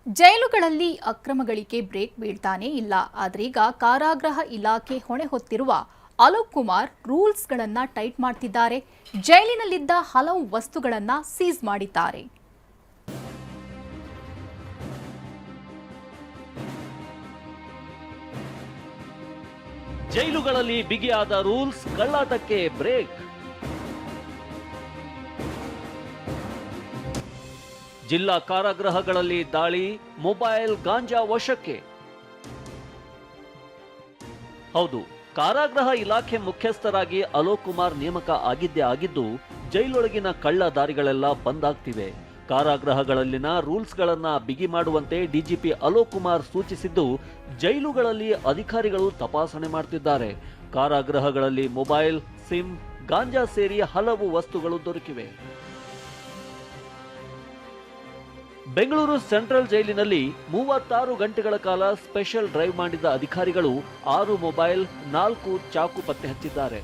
ಜೈಲುಗಳಲ್ಲಿ ಅಕ್ರಮಗಳಿಗೆ break ಬೀಳ್ತಾನೇ ಇಲ್ಲ. ಆದ್ರೀಗ ಕಾರಾಗೃಹ ಇಲಾಖೆ ಹೊಣೆ ಹೊತ್ತಿರುವ ಅಲೋಕ್ ಕುಮಾರ್ ರೂಲ್ಸ್ಗಳನ್ನ ಟೈಟ್ ಮಾಡ್ತಿದ್ದಾರೆ. ಜೈಲಿನಲ್ಲಿದ್ದ ಹಲವು ವಸ್ತುಗಳನ್ನ ಸೀಸ್ ಮಾಡಿದ್ದಾರೆ. ಜೈಲುಗಳಲ್ಲಿ ಬಿಗಿಯಾದ ರೂಲ್ಸ್, ಕಳ್ಳಾಟಕ್ಕೆ ಬ್ರೇಕ್. ಜಿಲ್ಲಾ ಕಾರಾಗೃಹಗಳಲ್ಲಿ ದಾಳಿ, ಮೊಬೈಲ್, ಗಾಂಜಾ ವಶಕ್ಕೆ. ಹೌದು, ಕಾರಾಗೃಹ ಇಲಾಖೆ ಮುಖ್ಯಸ್ಥರಾಗಿ ಅಲೋಕ್ ಕುಮಾರ್ ನೇಮಕ ಆಗಿದ್ದೇ ಆಗಿದ್ದು ಜೈಲೊಳಗಿನ ಕಳ್ಳ ದಾರಿಗಳೆಲ್ಲ ಬಂದ್ ಆಗ್ತಿವೆ. ಕಾರಾಗೃಹಗಳಲ್ಲಿನ ರೂಲ್ಸ್ಗಳನ್ನ ಬಿಗಿ ಮಾಡುವಂತೆ ಡಿಜಿಪಿ ಅಲೋಕ್ ಕುಮಾರ್ ಸೂಚಿಸಿದ್ದು ಜೈಲುಗಳಲ್ಲಿ ಅಧಿಕಾರಿಗಳು ತಪಾಸಣೆ ಮಾಡ್ತಿದ್ದಾರೆ. ಕಾರಾಗೃಹಗಳಲ್ಲಿ ಮೊಬೈಲ್, ಸಿಮ್, ಗಾಂಜಾ ಸೇರಿ ಹಲವು ವಸ್ತುಗಳು ದೊರಕಿವೆ. ಬೆಂಗಳೂರು ಸೆಂಟ್ರಲ್ ಜೈಲಿನಲ್ಲಿ 36 ಗಂಟೆಗಳ ಕಾಲ ಸ್ಪೆಷಲ್ ಡ್ರೈವ್ ಮಾಡಿದ ಅಧಿಕಾರಿಗಳು 6 ಮೊಬೈಲ್, 4 ಚಾಕು ಪತ್ತೆ ಹಚ್ಚಿದ್ದಾರೆ.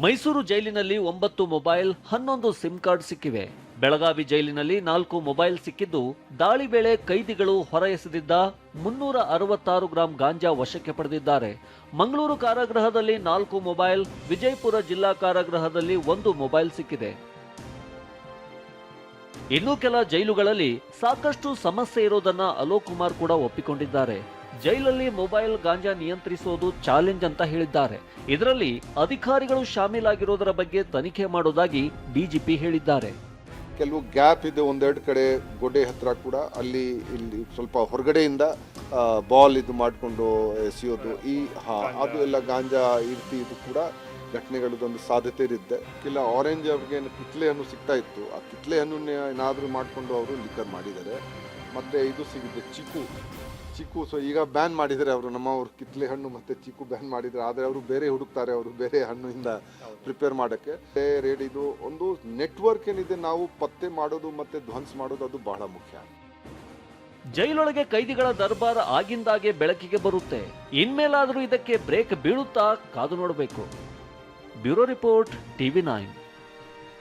ಮೈಸೂರು ಜೈಲಿನಲ್ಲಿ 9 ಮೊಬೈಲ್, 11 ಸಿಮ್ ಕಾರ್ಡ್ ಸಿಕ್ಕಿವೆ. ಬೆಳಗಾವಿ ಜೈಲಿನಲ್ಲಿ 4 ಮೊಬೈಲ್ ಸಿಕ್ಕಿದ್ದು ದಾಳಿ ವೇಳೆ ಕೈದಿಗಳು ಹೊರ ಎಸೆದಿದ್ದ 366 ಗ್ರಾಂ ಗಾಂಜಾ ವಶಕ್ಕೆ ಪಡೆದಿದ್ದಾರೆ. ಮಂಗಳೂರು ಕಾರಾಗೃಹದಲ್ಲಿ 4 ಮೊಬೈಲ್, ವಿಜಯಪುರ ಜಿಲ್ಲಾ ಕಾರಾಗೃಹದಲ್ಲಿ 1 ಮೊಬೈಲ್ ಸಿಕ್ಕಿದೆ. ಇನ್ನು ಕೆಲ ಜೈಲುಗಳಲ್ಲಿ ಸಾಕಷ್ಟು ಸಮಸ್ಯೆ ಇರೋದನ್ನ ಅಲೋಕ್ ಕುಮಾರ್ ಕೂಡ ಒಪ್ಪಿಕೊಂಡಿದ್ದಾರೆ. ಜೈಲಲ್ಲಿ ಮೊಬೈಲ್, ಗಾಂಜಾ ನಿಯಂತ್ರಿಸೋದು ಚಾಲೆಂಜ್ ಅಂತ ಹೇಳಿದ್ದಾರೆ. ಇದರಲ್ಲಿ ಅಧಿಕಾರಿಗಳು ಶಾಮೀಲಾಗಿರೋದರ ಬಗ್ಗೆ ತನಿಖೆ ಮಾಡೋದಾಗಿ ಡಿಜಿಪಿ ಹೇಳಿದ್ದಾರೆ. ಕೆಲವು ಗ್ಯಾಪ್ ಇದೆ, ಒಂದೆರಡು ಕಡೆ ಗೋಡೆ ಹತ್ರ ಕೂಡ ಇಲ್ಲಿ ಸ್ವಲ್ಪ ಹೊರಗಡೆಯಿಂದ ಬಾಲ್ ಇದು ಮಾಡಿಕೊಂಡು ಎಸೆಯೋದು, ಅದು ಎಲ್ಲ ಗಾಂಜಾ ಇದು ಕೂಡ ಘಟನೆಗಳದೊಂದು ಸಾಧ್ಯತೆ ಇರುತ್ತೆ. ಕೆಲ ಆರೆಂಜ್ ಅವ್ರಿಗೆ ಕಿತ್ಲೆ ಹಣ್ಣು ಸಿಗ್ತಾ ಇತ್ತು, ಆ ಕಿತ್ಲೆ ಹಣ್ಣು ಏನಾದರೂ ಮಾಡಿಕೊಂಡು ಅವರು ಲಿಕ್ಕರ್ ಮಾಡಿದ್ದಾರೆ. ಮತ್ತು ಇದು ಸಿಗುತ್ತೆ ಚಿಕ್ಕು. ಸೊ ಈಗ ಬ್ಯಾನ್ ಮಾಡಿದ್ದಾರೆ ಅವರು, ನಮ್ಮವರು ಕಿತ್ಲೆ ಹಣ್ಣು ಮತ್ತು ಚಿಕ್ಕು ಬ್ಯಾನ್ ಮಾಡಿದ್ದಾರೆ. ಆದರೆ ಅವರು ಬೇರೆ ಹುಡುಕ್ತಾರೆ, ಅವರು ಬೇರೆ ಹಣ್ಣಿಂದ ಪ್ರಿಪೇರ್ ಮಾಡೋಕ್ಕೆ. ರೇಡ್ ಇದು ಒಂದು ನೆಟ್ವರ್ಕ್ ಏನಿದೆ, ನಾವು ಪತ್ತೆ ಮಾಡೋದು ಮತ್ತು ಧ್ವಂಸ ಮಾಡೋದು ಅದು ಬಹಳ ಮುಖ್ಯ. ಜೈಲೊಳಗೆ ಕೈದಿಗಳ ದರ್ಬಾರ್ ಆಗಿಂದಾಗೆ ಬೆಳಕಿಗೆ ಬರುತ್ತೆ. ಇನ್ಮೇಲಾದರೂ ಇದಕ್ಕೆ ಬ್ರೇಕ್ ಬೀಳುತ್ತಾ ಕಾದು ನೋಡಬೇಕು. Bureau report, TV9.